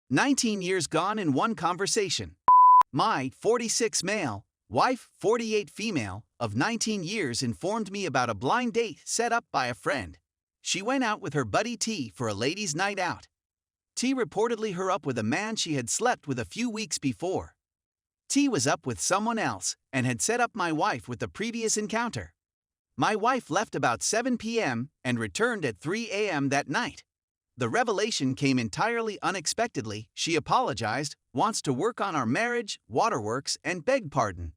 19 years gone in one conversation. My 46 male, wife 48 female, of 19 years informed me about a blind date set up by a friend. She went out with her buddy T for a ladies' night out. T reportedly her up with a man she had slept with a few weeks before. T was up with someone else and had set up my wife with the previous encounter. My wife left about 7 p.m. and returned at 3 a.m. that night. The revelation came entirely unexpectedly. She apologized, wants to work on our marriage, waterworks, and begged pardon.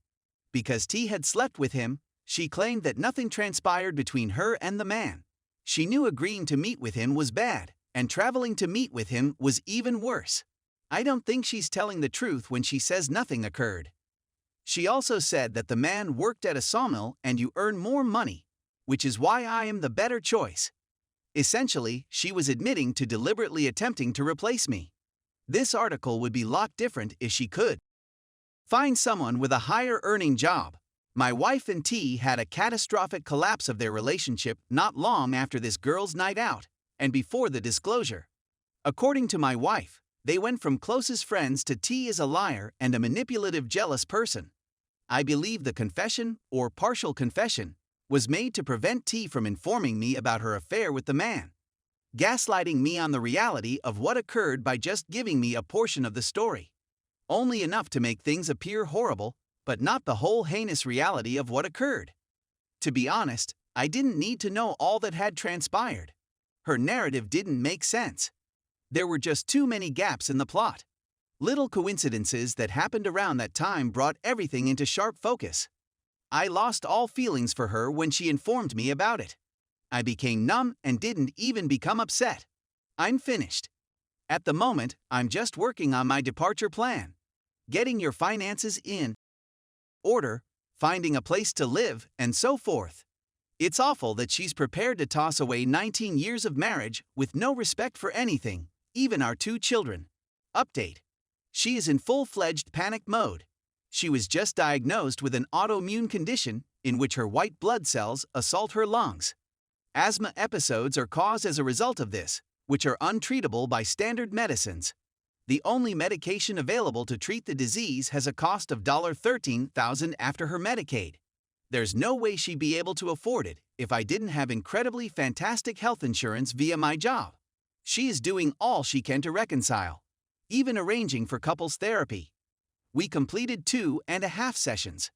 Because T had slept with him, she claimed that nothing transpired between her and the man. She knew agreeing to meet with him was bad, and traveling to meet with him was even worse. I don't think she's telling the truth when she says nothing occurred. She also said that the man worked at a sawmill and you earn more money, which is why I am the better choice. Essentially, she was admitting to deliberately attempting to replace me. This article would be a lot different if she could find someone with a higher earning job. My wife and T had a catastrophic collapse of their relationship not long after this girl's night out, and before the disclosure. According to my wife, they went from closest friends to T is a liar and a manipulative, jealous person. I believe the confession, or partial confession, was made to prevent T from informing me about her affair with the man, gaslighting me on the reality of what occurred by just giving me a portion of the story. Only enough to make things appear horrible, but not the whole heinous reality of what occurred. To be honest, I didn't need to know all that had transpired. Her narrative didn't make sense. There were just too many gaps in the plot. Little coincidences that happened around that time brought everything into sharp focus. I lost all feelings for her when she informed me about it. I became numb and didn't even become upset. I'm finished. At the moment, I'm just working on my departure plan. Getting your finances in order, finding a place to live, and so forth. It's awful that she's prepared to toss away 19 years of marriage with no respect for anything, even our 2 children. Update. She is in full-fledged panic mode. She was just diagnosed with an autoimmune condition in which her white blood cells assault her lungs. Asthma episodes are caused as a result of this, which are untreatable by standard medicines. The only medication available to treat the disease has a cost of $13,000 after her Medicaid. There's no way she'd be able to afford it if I didn't have incredibly fantastic health insurance via my job. She is doing all she can to reconcile, even arranging for couples therapy. We completed 2.5 sessions.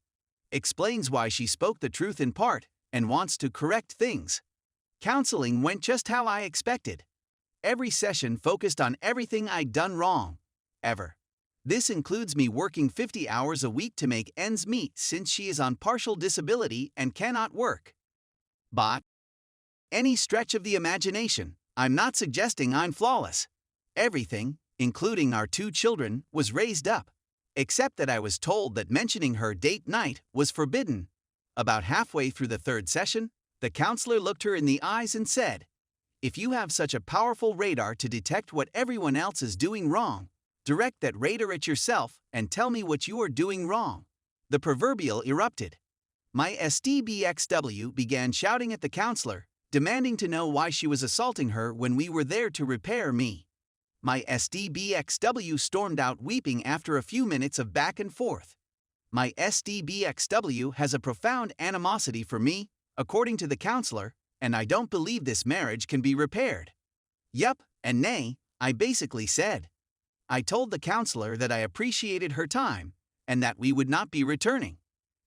Explains why she spoke the truth in part and wants to correct things. Counseling went just how I expected. Every session focused on everything I'd done wrong, ever. This includes me working 50 hours a week to make ends meet since she is on partial disability and cannot work. But any stretch of the imagination, I'm not suggesting I'm flawless. Everything, including our 2 children, was raised up, except that I was told that mentioning her date night was forbidden. About halfway through the 3rd session, the counselor looked her in the eyes and said, "If you have such a powerful radar to detect what everyone else is doing wrong, direct that radar at yourself and tell me what you are doing wrong." The proverbial erupted. My SDBXW began shouting at the counselor, demanding to know why she was assaulting her when we were there to repair me. My SDBXW stormed out weeping after a few minutes of back and forth. My SDBXW has a profound animosity for me, according to the counselor, and I don't believe this marriage can be repaired. Yup and nay, I basically said. I told the counselor that I appreciated her time and that we would not be returning.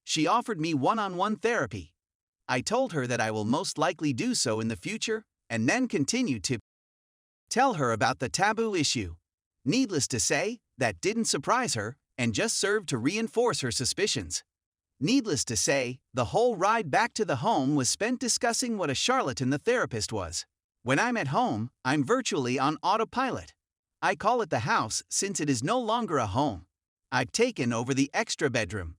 She offered me one-on-one therapy. I told her that I will most likely do so in the future, and then continued to tell her about the taboo issue. Needless to say, that didn't surprise her and just served to reinforce her suspicions. Needless to say, the whole ride back to the home was spent discussing what a charlatan the therapist was. When I'm at home, I'm virtually on autopilot. I call it the house since it is no longer a home. I've taken over the extra bedroom.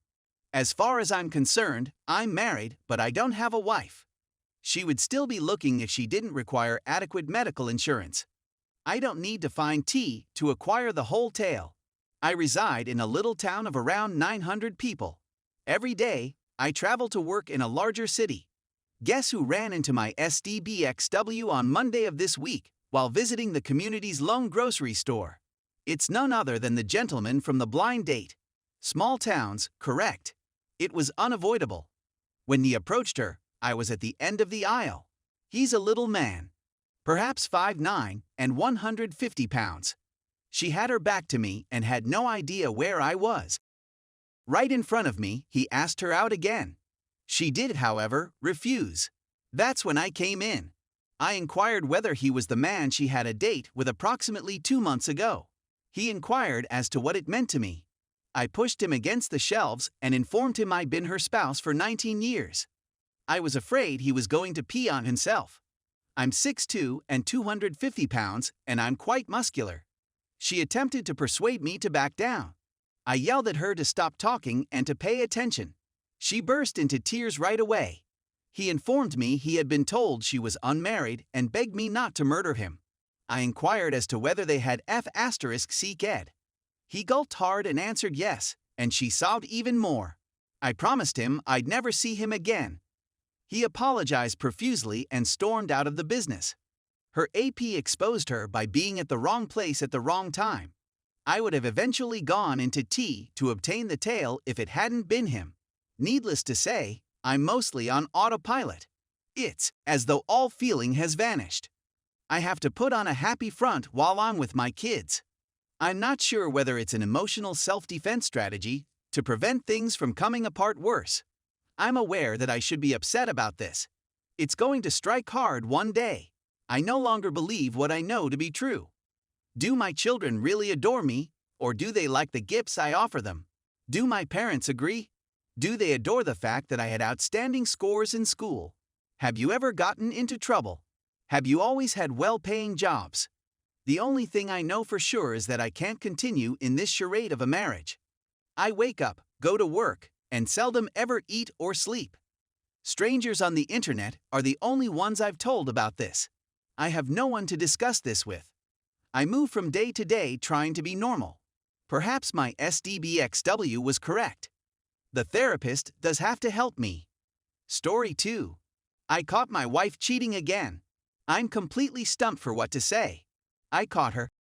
As far as I'm concerned, I'm married, but I don't have a wife. She would still be looking if she didn't require adequate medical insurance. I don't need to find T to acquire the whole tale. I reside in a little town of around 900 people. Every day, I travel to work in a larger city. Guess who ran into my SDBXW on Monday of this week while visiting the community's lone grocery store? It's none other than the gentleman from the blind date. Small towns, correct. It was unavoidable. When he approached her, I was at the end of the aisle. He's a little man, perhaps 5'9" and 150 pounds. She had her back to me and had no idea where I was. Right in front of me, he asked her out again. She did, however, refuse. That's when I came in. I inquired whether he was the man she had a date with approximately 2 months ago. He inquired as to what it meant to me. I pushed him against the shelves and informed him I'd been her spouse for 19 years. I was afraid he was going to pee on himself. I'm 6'2" and 250 pounds, and I'm quite muscular. She attempted to persuade me to back down. I yelled at her to stop talking and to pay attention. She burst into tears right away. He informed me he had been told she was unmarried and begged me not to murder him. I inquired as to whether they had F***ed. He gulped hard and answered yes, and she sobbed even more. I promised him I'd never see him again. He apologized profusely and stormed out of the business. Her AP exposed her by being at the wrong place at the wrong time. I would have eventually gone into T to obtain the tail if it hadn't been him. Needless to say, I'm mostly on autopilot. It's as though all feeling has vanished. I have to put on a happy front while I'm with my kids. I'm not sure whether it's an emotional self-defense strategy to prevent things from coming apart worse. I'm aware that I should be upset about this. It's going to strike hard one day. I no longer believe what I know to be true. Do my children really adore me, or do they like the gifts I offer them? Do my parents agree? Do they adore the fact that I had outstanding scores in school? Have you ever gotten into trouble? Have you always had well-paying jobs? The only thing I know for sure is that I can't continue in this charade of a marriage. I wake up, go to work, and seldom ever eat or sleep. Strangers on the internet are the only ones I've told about this. I have no one to discuss this with. I move from day to day trying to be normal. Perhaps my SDBXW was correct. The therapist does have to help me. Story 2. I caught my wife cheating again. I'm completely stumped for what to say. I caught her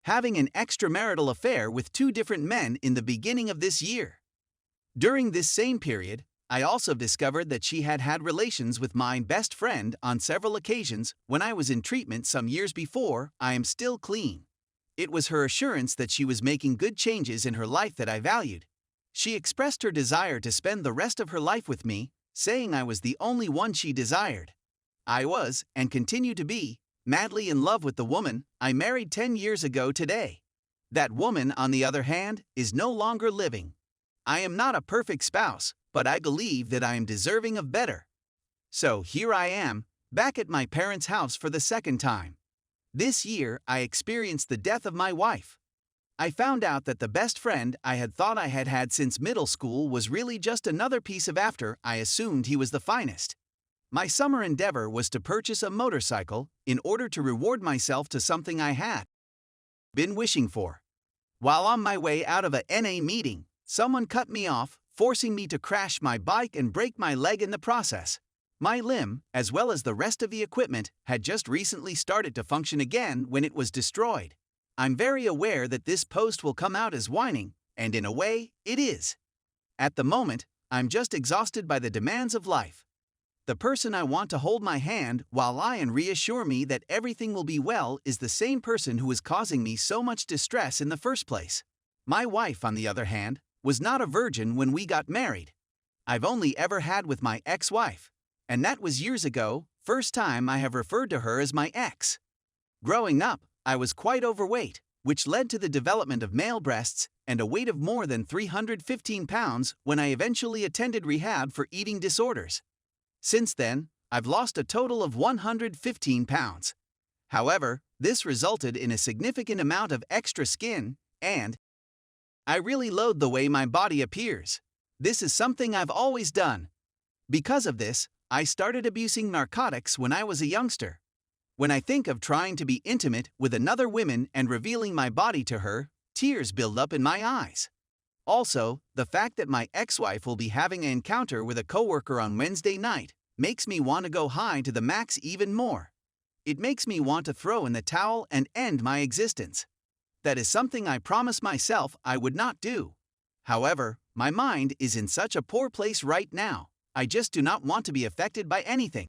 having an extramarital affair with 2 different men in the beginning of this year. During this same period, I also discovered that she had had relations with my best friend on several occasions when I was in treatment some years before. I am still clean. It was her assurance that she was making good changes in her life that I valued. She expressed her desire to spend the rest of her life with me, saying I was the only one she desired. I was, and continue to be, madly in love with the woman I married 10 years ago today. That woman, on the other hand, is no longer living. I am not a perfect spouse, but I believe that I am deserving of better. So here I am, back at my parents' house for the second time. This year, I experienced the death of my wife. I found out that the best friend I had thought I had had since middle school was really just another piece of after I assumed he was the finest. My summer endeavor was to purchase a motorcycle in order to reward myself to something I had been wishing for. While on my way out of a NA meeting, someone cut me off, forcing me to crash my bike and break my leg in the process. My limb, as well as the rest of the equipment, had just recently started to function again when it was destroyed. I'm very aware that this post will come out as whining, and in a way, it is. At the moment, I'm just exhausted by the demands of life. The person I want to hold my hand while lie and reassure me that everything will be well is the same person who is causing me so much distress in the first place. My wife, on the other hand, was not a virgin when we got married. I've only ever had with my ex-wife, and that was years ago, first time I have referred to her as my ex. Growing up, I was quite overweight, which led to the development of male breasts and a weight of more than 315 pounds when I eventually attended rehab for eating disorders. Since then, I've lost a total of 115 pounds. However, this resulted in a significant amount of extra skin, and I really loathe the way my body appears. This is something I've always done. Because of this, I started abusing narcotics when I was a youngster. When I think of trying to be intimate with another woman and revealing my body to her, tears build up in my eyes. Also, the fact that my ex-wife will be having an encounter with a coworker on Wednesday night makes me want to go high to the max even more. It makes me want to throw in the towel and end my existence. That is something I promised myself I would not do. However, my mind is in such a poor place right now. I just do not want to be affected by anything.